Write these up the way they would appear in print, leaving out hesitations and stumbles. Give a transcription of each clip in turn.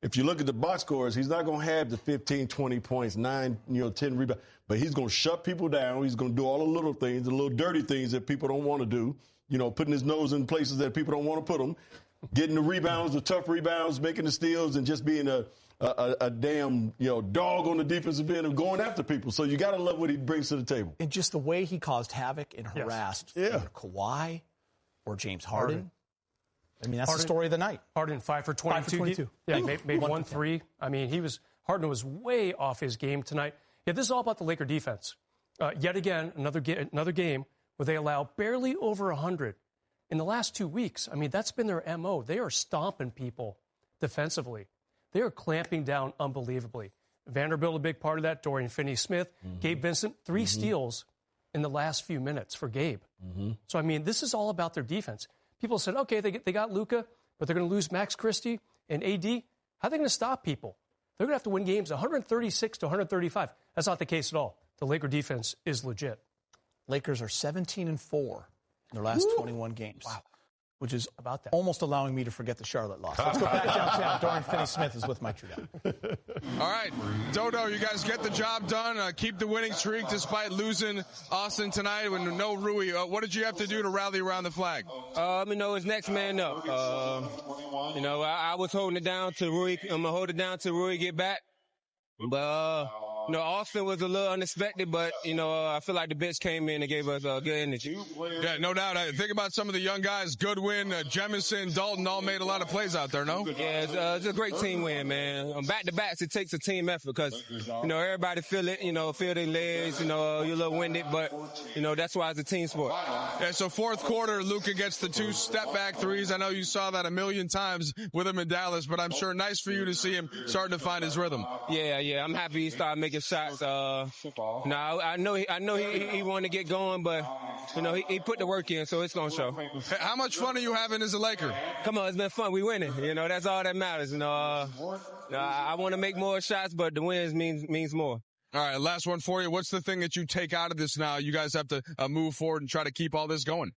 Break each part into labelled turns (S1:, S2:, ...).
S1: if you look at the box scores, he's not going to have the 15, 20 points, 9, 10 rebounds, but he's going to shut people down. He's going to do all the little things, the little dirty things that people don't want to do, putting his nose in places that people don't want to put him, getting the rebounds, the tough rebounds, making the steals, and just being a damn, dog on the defensive end and going after people. So you got to love what he brings to the table.
S2: And just the way he caused havoc and harassed either Kawhi or James Harden. I mean, that's the story of the night.
S3: Harden 5 for 22. Yeah, made 1 3. I mean, Harden was way off his game tonight. Yeah, this is all about the Laker defense. Yet again, another game where they allow barely over 100 in the last 2 weeks. I mean, that's been their MO. They are stomping people defensively. They are clamping down unbelievably. Vanderbilt, a big part of that. Dorian Finney-Smith, Gabe Vincent, 3 steals in the last few minutes for Gabe. So, I mean, this is all about their defense. People said, okay, they got Luka, but they're going to lose Max Christie and AD. How are they going to stop people? They're going to have to win games 136 to 135. That's not the case at all. The Laker defense is legit.
S2: Lakers are 17-4 in their last 21 games. Wow. Which is
S3: about that.
S2: Almost allowing me to forget the Charlotte loss. Let's go back downtown. Dorian Finney-Smith is with Mike Trudell.
S4: All right, Dodo, you guys get the job done. Keep the winning streak despite losing Austin tonight with no Rui. What did you have to do to rally around the flag?
S5: It's next man up. I was holding it down to Rui. I'm going to hold it down till Rui get back. But, Austin was a little unexpected, but, I feel like the bench came in and gave us good energy.
S4: Yeah, no doubt. Think about some of the young guys. Goodwin, Jemison, Dalton all made a lot of plays out there, no?
S5: Yeah, it's a great team win, man. Back-to-backs, it takes a team effort because, everybody feel it, feel their legs, you're a little winded, but, that's why it's a team sport.
S4: Yeah, so fourth quarter, Luka gets the 2 step-back threes. I know you saw that a million times with him in Dallas, but I'm sure nice for you to see him starting to find his rhythm.
S5: Yeah, I'm happy he started making shots. I know he wanted to get going, but he put the work in, so it's gonna show.
S4: How much fun are you having as a Laker?
S5: Come on, it's been fun. We winning. That's all that matters. I want to make more shots, but the wins means more.
S4: All right, last one for you. What's the thing that you take out of this now? You guys have to move forward and try to keep all this going.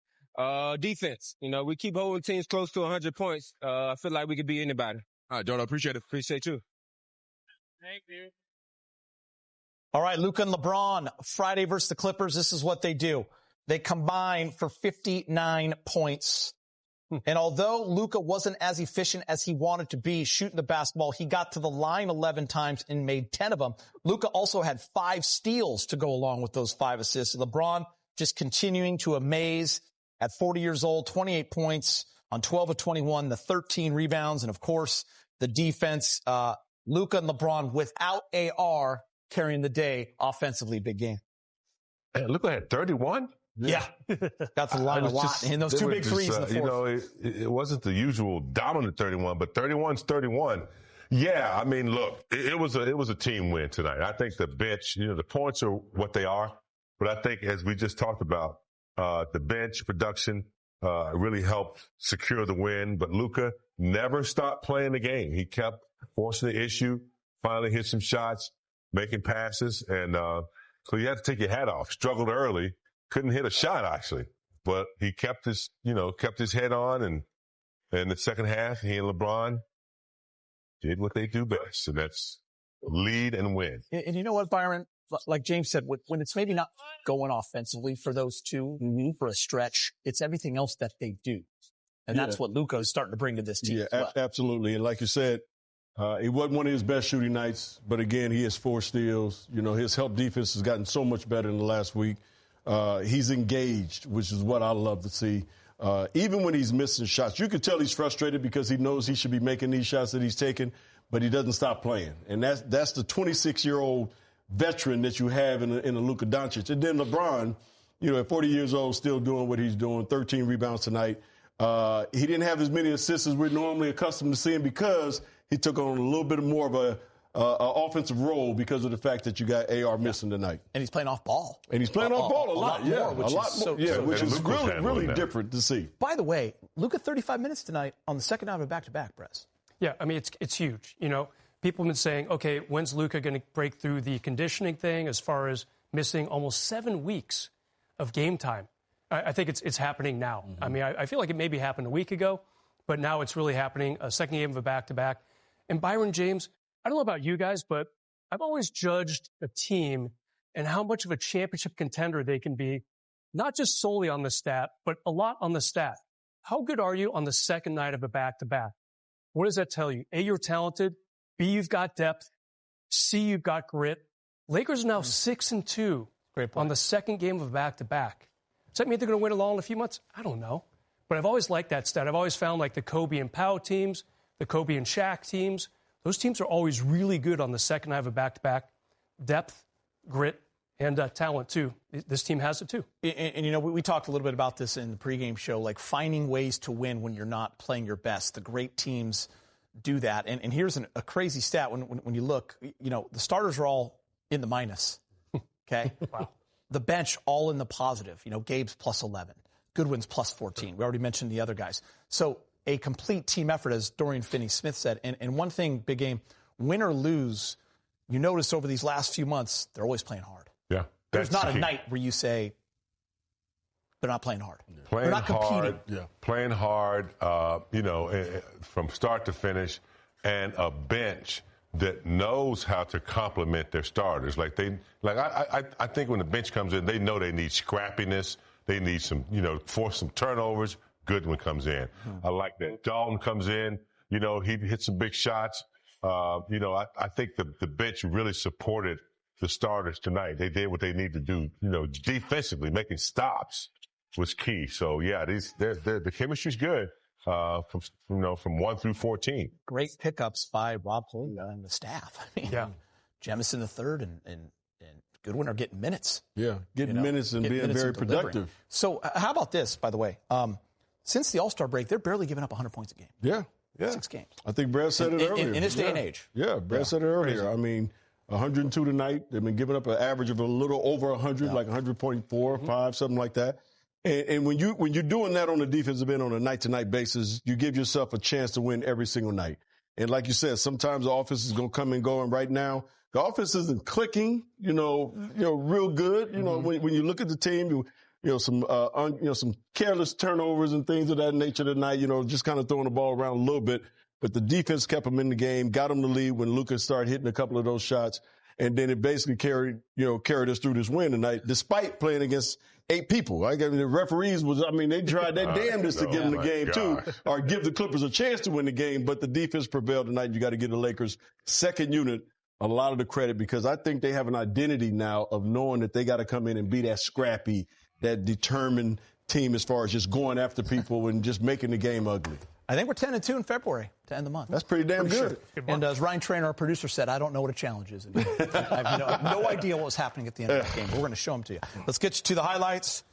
S5: Defense. We keep holding teams close to 100 points. I feel like we could beat anybody.
S4: All right, Dodo, appreciate it.
S5: Appreciate you.
S6: Thank you.
S2: All right, Luka and LeBron, Friday versus the Clippers. This is what they do. They combine for 59 points. And although Luka wasn't as efficient as he wanted to be shooting the basketball, he got to the line 11 times and made 10 of them. Luka also had 5 steals to go along with those 5 assists. LeBron just continuing to amaze at 40 years old, 28 points on 12 of 21, the 13 rebounds, and of course, the defense. Luka and LeBron without AR carrying the day offensively. Big game.
S7: Hey, Luka had 31?
S2: Yeah. Got to the line a lot. And those 2 big threes in the fourth.
S7: It wasn't the usual dominant 31, but 31's 31. Yeah, I mean, look, it was a team win tonight. I think the bench, the points are what they are. But I think, as we just talked about, the bench production really helped secure the win. But Luka never stopped playing the game. He kept forcing the issue, finally hit some shots, making passes. And so you had to take your hat off. Struggled early. Couldn't hit a shot, actually. But he kept his head on. And in the second half, he and LeBron did what they do best. And that's lead and win.
S2: And you know what, Byron? Like James said, when it's maybe not going offensively for those two for a stretch, it's everything else that they do. And that's what Luka is starting to bring to this team.
S1: Yeah, absolutely. And like you said, it wasn't one of his best shooting nights. But again, he has 4 steals. His help defense has gotten so much better in the last week. He's engaged, which is what I love to see. Even when he's missing shots, you could tell he's frustrated because he knows he should be making these shots that he's taking, but he doesn't stop playing. And that's the 26-year-old veteran that you have in a Luka Doncic. And then LeBron, at 40 years old, still doing what he's doing, 13 rebounds tonight. He didn't have as many assists as we're normally accustomed to seeing because he took on a little bit more of a offensive role because of the fact that you got AR missing tonight.
S2: And he's playing off ball.
S1: And he's playing off ball a lot more, which is really different to see.
S2: By the way, Luka 35 minutes tonight on the second out of back-to-back, Brez.
S3: Yeah, I mean, it's huge. People have been saying, okay, when's Luka going to break through the conditioning thing as far as missing almost 7 weeks of game time? I think it's happening now. Mm-hmm. I mean, I feel like it maybe happened a week ago, but now it's really happening. A second game of a back-to-back. And Byron James, I don't know about you guys, but I've always judged a team and how much of a championship contender they can be, not just solely on the stat, but a lot on the stat. How good are you on the second night of a back-to-back? What does that tell you? A, you're talented. B, you've got depth. C, you've got grit. Lakers are now 6-2 on the second game of a back-to-back. Does that mean they're going to win along in a few months? I don't know. But I've always liked that stat. I've always found like the Kobe and Powell teams, the Kobe and Shaq teams, those teams are always really good on the second night of a back-to-back. Depth, grit, and talent, too. This team has it, too.
S2: And you know, we talked a little bit about this in the pregame show, like finding ways to win when you're not playing your best. The great teams do that. And here's a crazy stat. When you look, you know, the starters are all in the minus, okay?
S3: Wow.
S2: The bench all in the positive. You know, Gabe's plus 11. Goodwin's plus 14. We already mentioned the other guys. So a complete team effort, as Dorian Finney-Smith said. And one thing, Big Game, win or lose, you notice over these last few months, they're always playing hard.
S7: Yeah.
S2: There's not a night where you say they're not playing hard.
S7: Playing
S2: they're not competing.
S7: hard, playing hard, you know, from start to finish, and a bench that knows how to complement their starters. I think when the bench comes in, they know they need scrappiness. They need some, you know, force some turnovers. Goodwin comes in. I like that. Dalton comes in. You know, he hit some big shots. You know, I think the bench really supported the starters tonight. They did what they need to do. You know, defensively, making stops was key. So yeah, the chemistry's good. From 1 through 14.
S2: Great pickups by Rob Pelinka and the staff. I mean, Jemison III and Goodwin are getting minutes.
S1: Yeah, getting minutes and being very productive.
S2: So how about this, by the way? Since the All-Star break, they're barely giving up 100 points a game.
S1: Yeah.
S2: 6 games.
S1: I think Brad said it earlier.
S2: In this day and age.
S1: Yeah, Brad said it earlier. Crazy. I mean, 102 tonight. They've been giving up an average of a little over 100, like 100.4, 5, something like that. And when you're doing that on the defensive end on a night-to-night basis, you give yourself a chance to win every single night. And like you said, sometimes the offense is going to come and go. And right now, the offense isn't clicking, real good. You know, when you look at the team, some careless turnovers and things of that nature tonight, just kind of throwing the ball around a little bit. But the defense kept them in the game, got them the lead when Luka started hitting a couple of those shots. And then it basically carried us through this win tonight, despite playing against 8 people. The referees they tried their damnedest to give them the game too, or give the Clippers a chance to win the game. But the defense prevailed tonight. You got to give the Lakers second unit a lot of the credit, because I think they have an identity now of knowing that they got to come in and be that scrappy, that determined team as far as just going after people and just making the game ugly.
S2: I think we're 10-2 in February to end the month.
S1: That's pretty damn good.
S2: Sure. And as Ryan Trainer, our producer, said, I don't know what a challenge is. I have no idea what was happening at the end of the game. But we're going to show them to you. Let's get you to the highlights.